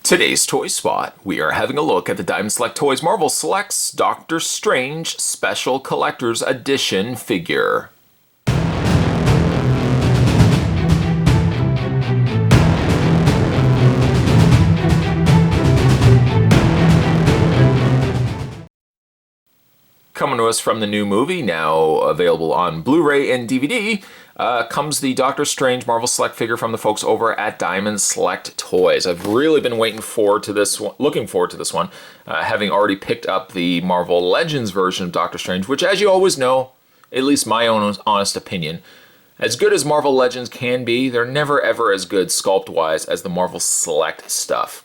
Today's Toy Spot, we are having a look at the Diamond Select Toys Marvel Selects Doctor Strange Special Collector's Edition figure. Coming to us from the new movie, now available on Blu-ray and DVD, comes the Doctor Strange Marvel Select figure from the folks over at Diamond Select Toys. I've really been looking forward to this one, having already picked up the Marvel Legends version of Doctor Strange, which, as you always know, at least my own honest opinion, as good as Marvel Legends can be, they're never ever as good sculpt-wise as the Marvel Select stuff.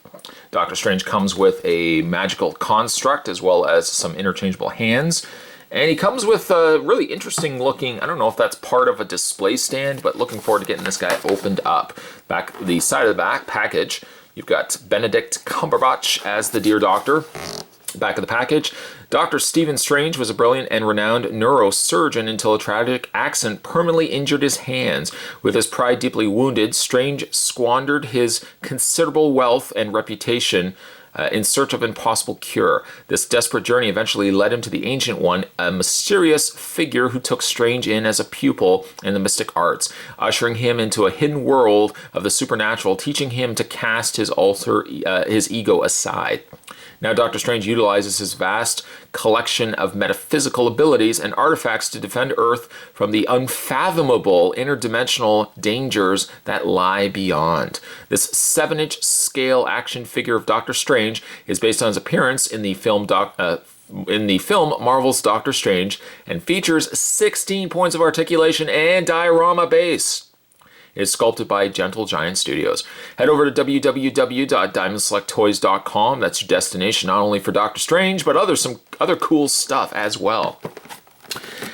Doctor Strange comes with a magical construct as well as some interchangeable hands. And he comes with a really interesting looking, I don't know if that's part of a display stand, but looking forward to getting this guy opened up. Back the side of the back package, you've got Benedict Cumberbatch as the Dear Doctor. Back of the package, Dr. Stephen Strange was a brilliant and renowned neurosurgeon until a tragic accident permanently injured his hands. With his pride deeply wounded, Strange squandered his considerable wealth and reputation in search of an impossible cure. This desperate journey eventually led him to the Ancient One, a mysterious figure who took Strange in as a pupil in the mystic arts, ushering him into a hidden world of the supernatural, teaching him to cast his ego aside. Now, Doctor Strange utilizes his vast collection of metaphysical abilities and artifacts to defend Earth from the unfathomable interdimensional dangers that lie beyond. This 7-inch scale action figure of Doctor Strange is based on his appearance in the film Marvel's Doctor Strange and features 16 points of articulation and diorama base. It is sculpted by Gentle Giant Studios. Head over to www.diamondselecttoys.com. That's your destination not only for Doctor Strange, but some other cool stuff as well.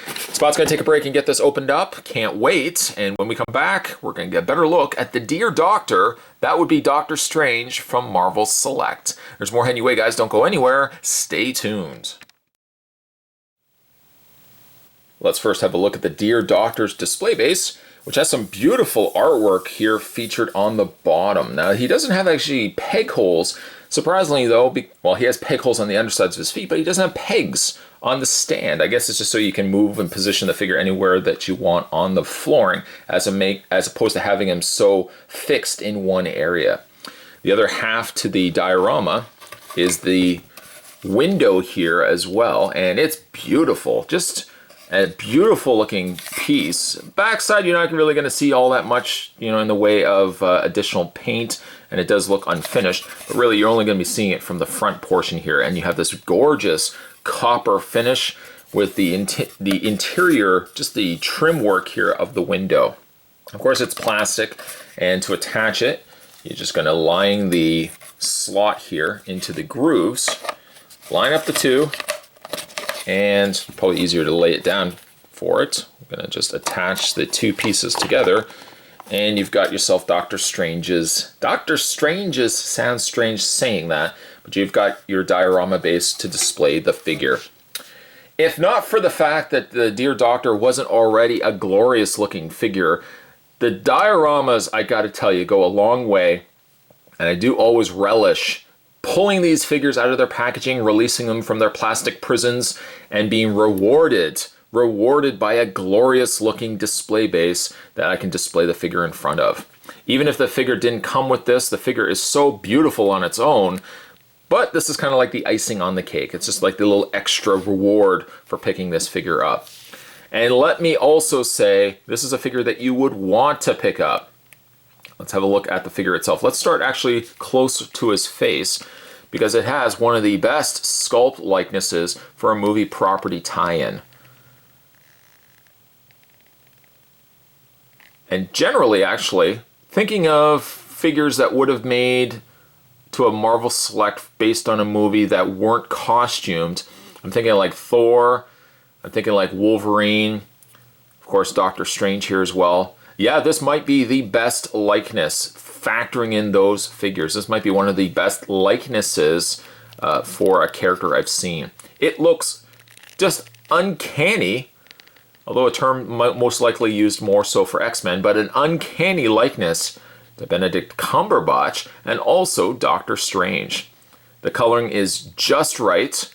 Spot's going to take a break and get this opened up. Can't wait. And when we come back, we're going to get a better look at the Dear Doctor. That would be Doctor Strange from Marvel Select. There's more heading your way, guys. Don't go anywhere. Stay tuned. Let's first have a look at the Dear Doctor's display base, which has some beautiful artwork here featured on the bottom. Now, he doesn't have actually peg holes. Surprisingly, though, well, he has peg holes on the undersides of his feet, but he doesn't have pegs on the stand. I guess it's just so you can move and position the figure anywhere that you want on the flooring, as opposed to having him so fixed in one area. The other half to the diorama is the window here as well, and it's beautiful. Just a beautiful looking piece. Backside, you're not really going to see all that much, in the way of additional paint, and it does look unfinished, but really you're only going to be seeing it from the front portion here, and you have this gorgeous copper finish with the interior, just the trim work here of the window. Of course, it's plastic, and to attach it, you're just going to line the slot here into the grooves, line up the two, and probably easier to lay it down for it. I'm going to just attach the two pieces together, and you've got yourself Doctor Strange's. Doctor Strange's sounds strange saying that, but you've got your diorama base to display the figure. If not for the fact that the Dear Doctor wasn't already a glorious looking figure, the dioramas, I gotta tell you, go a long way, and I do always relish pulling these figures out of their packaging, releasing them from their plastic prisons, and being rewarded by a glorious looking display base that I can display the figure in front of. Even if the figure didn't come with this, the figure is so beautiful on its own, but this is kind of like the icing on the cake. It's just like the little extra reward for picking this figure up. And let me also say, this is a figure that you would want to pick up. Let's have a look at the figure itself. Let's start actually close to his face, because it has one of the best sculpt likenesses for a movie property tie-in. And generally, actually, thinking of figures that would have made to a Marvel Select based on a movie that weren't costumed, I'm thinking like Thor, I'm thinking like Wolverine, of course Doctor Strange here as well. Yeah, this might be the best likeness, factoring in those figures. This might be one of the best likenesses for a character I've seen. It looks just uncanny, although a term most likely used more so for X-Men, but an uncanny likeness the Benedict Cumberbatch, and also Doctor Strange. The coloring is just right,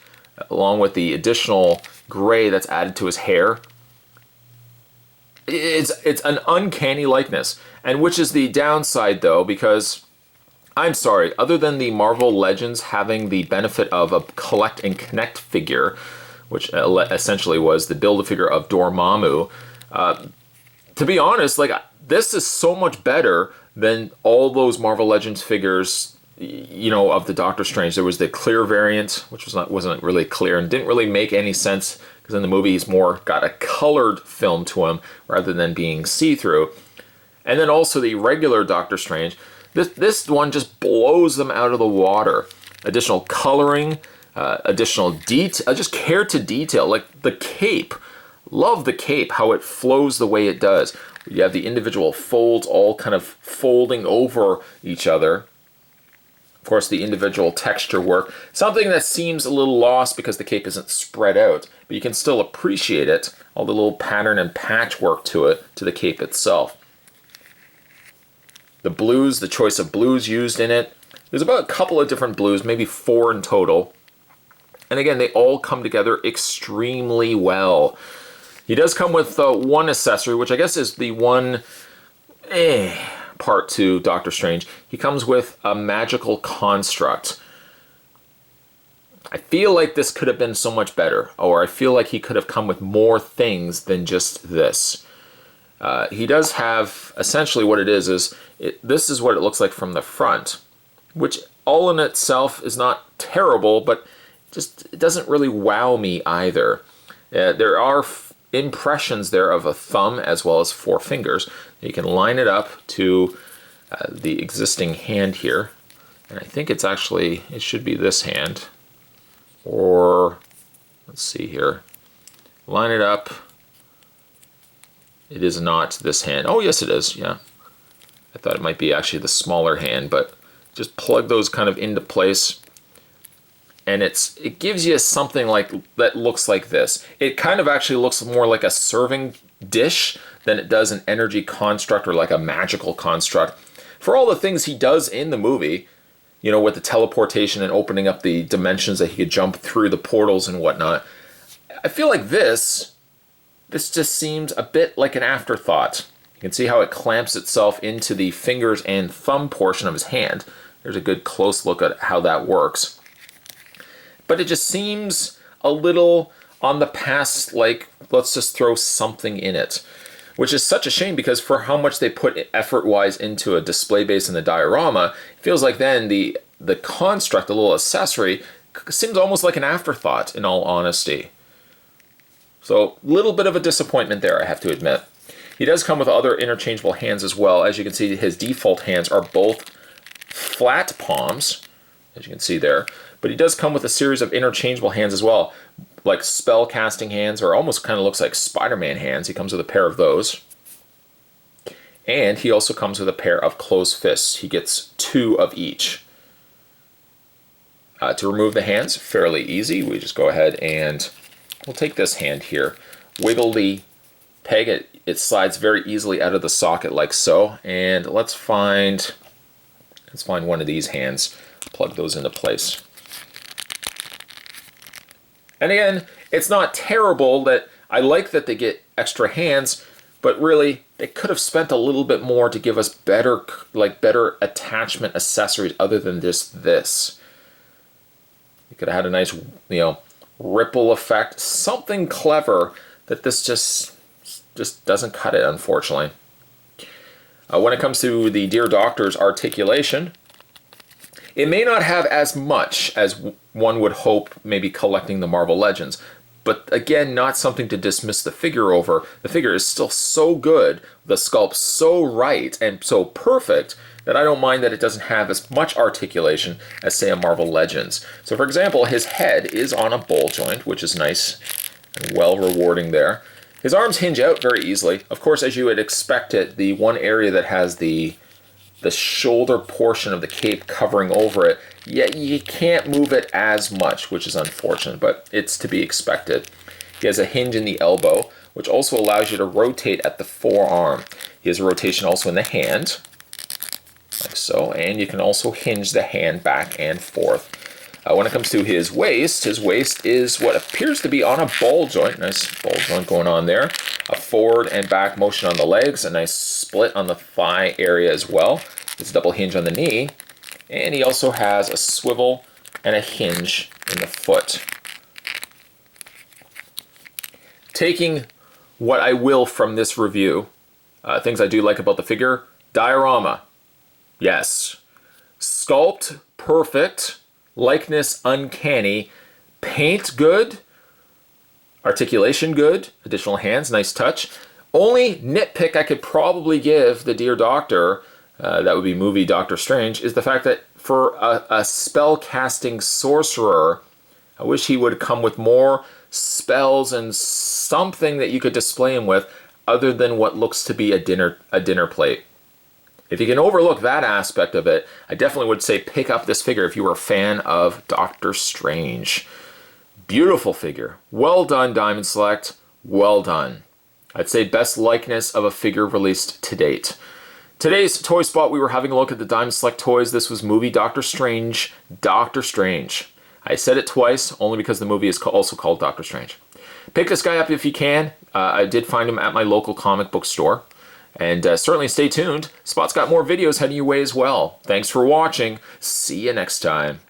along with the additional gray that's added to his hair. It's an uncanny likeness, and which is the downside though, because I'm sorry, other than the Marvel Legends having the benefit of a collect and connect figure, which essentially was the Build-A-Figure of Dormammu, to be honest, like, this is so much better than all those Marvel Legends figures, you know, of the Doctor Strange. There was the clear variant, which wasn't really clear and didn't really make any sense, because in the movie he's more got a colored film to him rather than being see-through. And then also the regular Doctor Strange. This one just blows them out of the water. Additional coloring, additional detail, just care to detail. Like the cape, love the cape, how it flows the way it does. You have the individual folds all kind of folding over each other. Of course, the individual texture work. Something that seems a little lost because the cape isn't spread out, but you can still appreciate it, all the little pattern and patchwork to it, to the cape itself. The blues, the choice of blues used in it. There's about a couple of different blues, maybe 4 in total. And again, they all come together extremely well. He does come with one accessory, which I guess is the one part to Doctor Strange. He comes with a magical construct. I feel like this could have been so much better, or I feel like he could have come with more things than just this. He does have, essentially what it is this is what it looks like from the front, which all in itself is not terrible, but just it doesn't really wow me either. There are impressions there of a thumb as well as 4 fingers. You can line it up to the existing hand here, and I think it's actually, it should be this hand, or let's see here, line it up. It is not this hand. Oh yes it is, yeah. I thought it might be actually the smaller hand, but just plug those kind of into place, and it gives you something like that looks like this. It kind of actually looks more like a serving dish than it does an energy construct or like a magical construct. For all the things he does in the movie, you know, with the teleportation and opening up the dimensions that he could jump through the portals and whatnot, I feel like this just seems a bit like an afterthought. You can see how it clamps itself into the fingers and thumb portion of his hand. There's a good close look at how that works. But it just seems a little on the past, like, let's just throw something in it. Which is such a shame, because for how much they put effort-wise into a display base and the diorama, it feels like then the construct, the little accessory, seems almost like an afterthought, in all honesty. So, a little bit of a disappointment there, I have to admit. He does come with other interchangeable hands as well. As you can see, his default hands are both flat palms, as you can see there. But he does come with a series of interchangeable hands as well, like spell casting hands, or almost kind of looks like Spider-Man hands. He comes with a pair of those. And he also comes with a pair of closed fists. He gets 2 of each. To remove the hands, fairly easy. We just go ahead and we'll take this hand here, wiggle the peg. It slides very easily out of the socket like so. And let's find one of these hands, plug those into place. And again, it's not terrible. That I like that they get extra hands, but really they could have spent a little bit more to give us better attachment accessories other than just this. You could have had a nice, you know, ripple effect, something clever that this just doesn't cut it, unfortunately. When it comes to the Dear Doctor's articulation, it may not have as much as one would hope, maybe collecting the Marvel Legends, but again, not something to dismiss the figure over. The figure is still so good, the sculpt so right and so perfect, that I don't mind that it doesn't have as much articulation as, say, a Marvel Legends. So for example, his head is on a ball joint, which is nice and well rewarding there. His arms hinge out very easily. Of course, as you would expect it, the one area that has the shoulder portion of the cape covering over it, yet you can't move it as much, which is unfortunate, but it's to be expected. He has a hinge in the elbow, which also allows you to rotate at the forearm. He has a rotation also in the hand. like so. And you can also hinge the hand back and forth. When it comes to his waist is what appears to be on a ball joint. Nice ball joint going on there. A forward and back motion on the legs. A nice split on the thigh area as well. It's a double hinge on the knee. And he also has a swivel and a hinge in the foot. Taking what I will from this review, things I do like about the figure: diorama, yes. Sculpt, perfect. Likeness, uncanny. Paint, good. Articulation, good. Additional hands, nice touch. Only nitpick I could probably give the Dear Doctor, that would be movie Doctor Strange, is the fact that for a spell casting sorcerer, I wish he would come with more spells and something that you could display him with other than what looks to be a dinner plate. If you can overlook that aspect of it, I definitely would say pick up this figure if you were a fan of Doctor Strange. Beautiful figure. Well done, Diamond Select. Well done. I'd say best likeness of a figure released to date. Today's Toy Spot, we were having a look at the Diamond Select toys. This was movie Doctor Strange. Doctor Strange. I said it twice, only because the movie is also called Doctor Strange. Pick this guy up if you can. I did find him at my local comic book store. And certainly stay tuned. Spot's got more videos heading your way as well. Thanks for watching. See you next time.